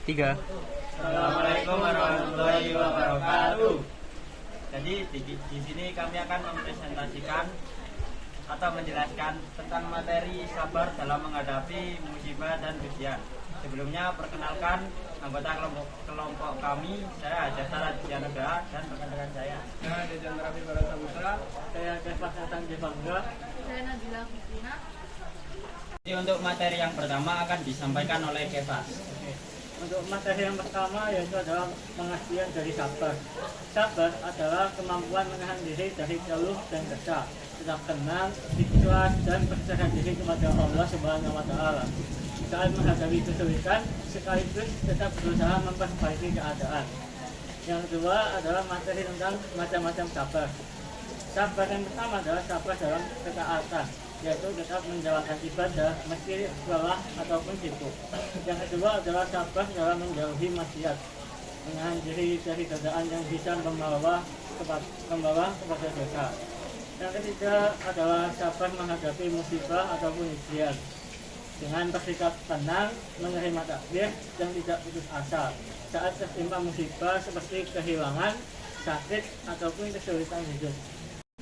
Tiga. Assalamualaikum warahmatullahi wabarakatuh. Jadi di sini kami akan mempresentasikan atau menjelaskan tentang materi sabar dalam menghadapi musibah dan ujian. Sebelumnya perkenalkan anggota kelompok kami, saya Hajat Dianugraha dan rekan-rekan saya. Saya Dejan Rafi Barata Putra. Saya Kefas Hasan Jebangga. Saya Nabila Fitrina. Jadi untuk materi yang pertama akan disampaikan oleh Kefas. Untuk materi yang pertama yaitu adalah pengertian dari sabar. Sabar adalah kemampuan menahan diri dari keluh dan kesah, tetap tenang, ikhlas dan berserah diri kepada Allah Subhanahu wa taala. Saat menghadapi kesulitan sekaligus tetap berusaha memperbaiki keadaan. Yang kedua adalah materi tentang macam-macam sabar. Sabar yang pertama adalah sabar dalam ketaatan, yaitu tetap menjalankan ibadah meski lelah ataupun sibuk. Yang kedua adalah sabar dalam menjauhi maksiat, menahan diri dari godaan yang bisa membawa kepada dosa. Yang ketiga adalah sabar menghadapi musibah ataupun ujian, dengan bersikap tenang, menerima takdir dan tidak putus asa saat tertimpa musibah seperti kehilangan, sakit ataupun kesulitan hidup.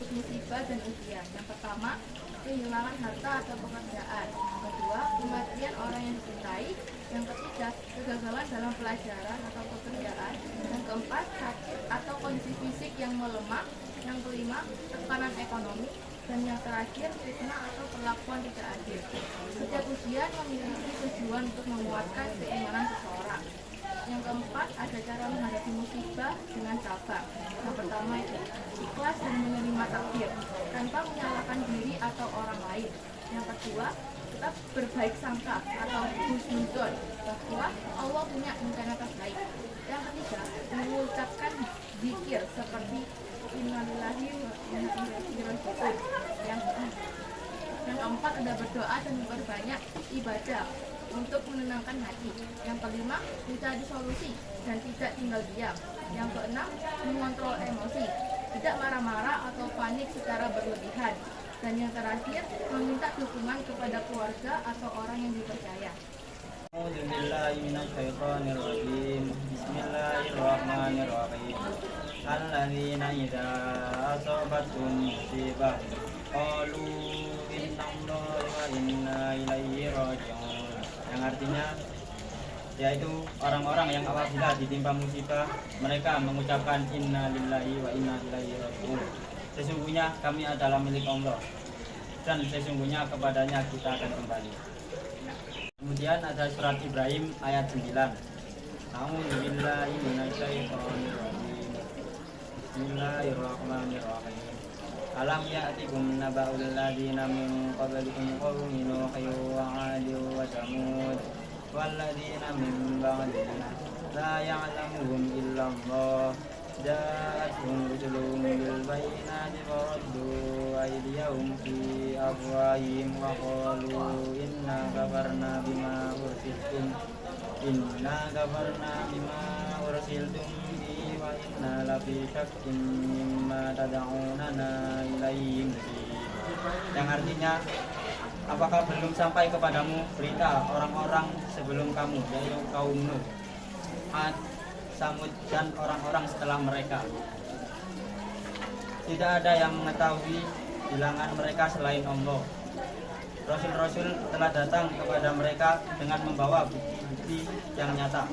Musibah dan ujian. Yang pertama, kehilangan harta atau pekerjaan. Yang kedua, kematian orang yang dicintai. Yang ketiga, kegagalan dalam pelajaran atau pekerjaan. Yang keempat, sakit atau kondisi fisik yang melemah. Yang kelima, tekanan ekonomi. Dan yang terakhir, fitnah atau perlakuan tidak adil. Setiap ujian memiliki tujuan untuk menguatkan keimanan seseorang. Yang keempat, ada cara menghadapi musibah dengan sabar. Yang pertama itu ikhlas dan menerima takdir tanpa menyalahkan diri atau orang lain. Yang kedua, tetap berbaik sangka atau husnuzon bahwa Allah punya rencana terbaik. Yang ketiga, mengucapkan zikir seperti innalillahi wa inna ilaihi raji'un. Yang keempat, ada berdoa dan memperbanyak ibadah untuk menenangkan hati. Yang kelima, mencari solusi dan tidak tinggal diam. Yang keenam, mengontrol emosi, tidak marah-marah atau panik secara berlebihan. Dan yang terakhir, meminta dukungan kepada keluarga atau orang yang dipercaya. Bismillahirrahmanirrahim. Alladzina idza asabathum musibah qalu innallaha wa inna ilaihi raji'un. Yang artinya yaitu orang-orang yang apabila ditimpa musibah mereka mengucapkan inna lillahi wa inna ilaihi raji'un. Sesungguhnya kami adalah milik Allah dan sesungguhnya kepadanya kita akan kembali. Kemudian ada surat Ibrahim ayat 9. A'udzubillahi minasyaitonir rajim. Bismillahirrahmanirrahim. Alam ya'tikum naba'ul ladzina min qablikum qaumi Nuhin wa 'adin wa Thamud wal ladzina min ba'dihim la ya'lamuhum illa Allah ja'atuhum rusuluhum bil bayyinati faraddu aydiyahum fi afwahihim wa qalu inna kafarna bima ursiltum bihi wa inna lafi syakkin mimma tad'unana ilaihi murib. Yang artinya, apakah belum sampai kepadamu berita orang-orang sebelum kamu, yaitu kaum Nuh, Ad, Samud dan orang-orang setelah mereka? Tidak ada yang mengetahui bilangan mereka selain Allah. Rasul-rasul telah datang kepada mereka dengan membawa bukti-bukti yang nyata,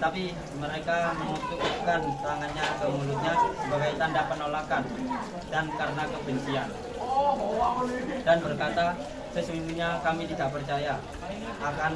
tapi mereka menutupkan tangannya ke mulutnya sebagai tanda penolakan dan karena kebencian, dan berkata, sesungguhnya kami tidak percaya akan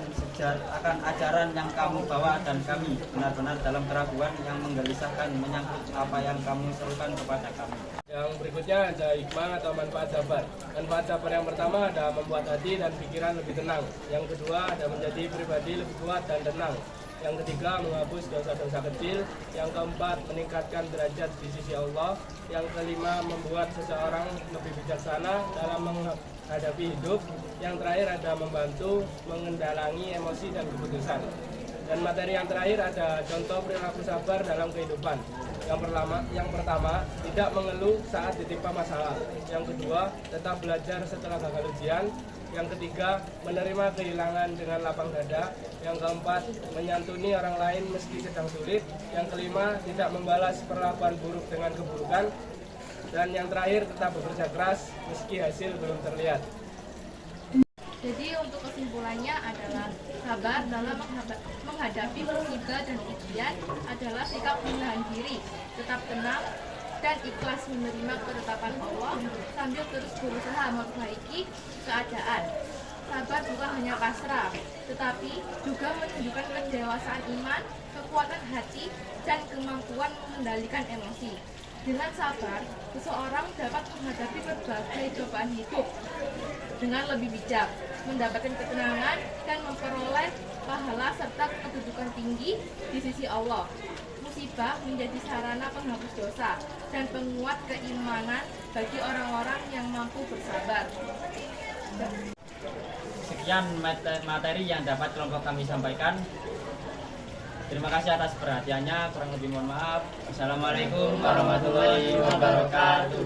ajaran yang kamu bawa dan kami benar-benar dalam keraguan yang menggelisahkan menyangkut apa yang kamu serukan kepada kami. Yang berikutnya ada hikmah atau manfaat sabar. Manfaat sabar yang pertama ada membuat hati dan pikiran lebih tenang. Yang kedua ada menjadi pribadi lebih kuat dan tenang. Yang ketiga menghapus dosa-dosa kecil. Yang keempat meningkatkan derajat di sisi Allah. Yang kelima membuat seseorang lebih bijaksana dalam menghadapi hidup. Yang terakhir ada membantu mengendalangi emosi dan keputusan. Dan materi yang terakhir ada contoh perilaku sabar dalam kehidupan. Yang pertama, tidak mengeluh saat ditimpa masalah. Yang kedua, tetap belajar setelah gagal ujian. Yang ketiga, menerima kehilangan dengan lapang dada. Yang keempat, menyantuni orang lain meski sedang sulit. Yang kelima, tidak membalas perlakuan buruk dengan keburukan. Dan yang terakhir, tetap bekerja keras meski hasil belum terlihat. Jadi untuk kesimpulannya adalah sabar dalam menghadapi musibah dan ujian adalah sikap menahan diri, tetap tenang, dan ikhlas menerima ketetapan Allah sambil terus berusaha memperbaiki keadaan. Sabar bukan hanya pasrah, tetapi juga menunjukkan kedewasaan iman, kekuatan hati, dan kemampuan mengendalikan emosi. Dengan sabar, seseorang dapat menghadapi berbagai cobaan hidup dengan lebih bijak, mendapatkan ketenangan, dan memperoleh pahala serta kedudukan tinggi di sisi Allah. Musibah menjadi sarana penghapus dosa dan penguat keimanan bagi orang-orang yang mampu bersabar. Sekian materi yang dapat kelompok kami sampaikan. Terima kasih atas perhatiannya. Kurang lebih mohon maaf. Assalamualaikum warahmatullahi wabarakatuh.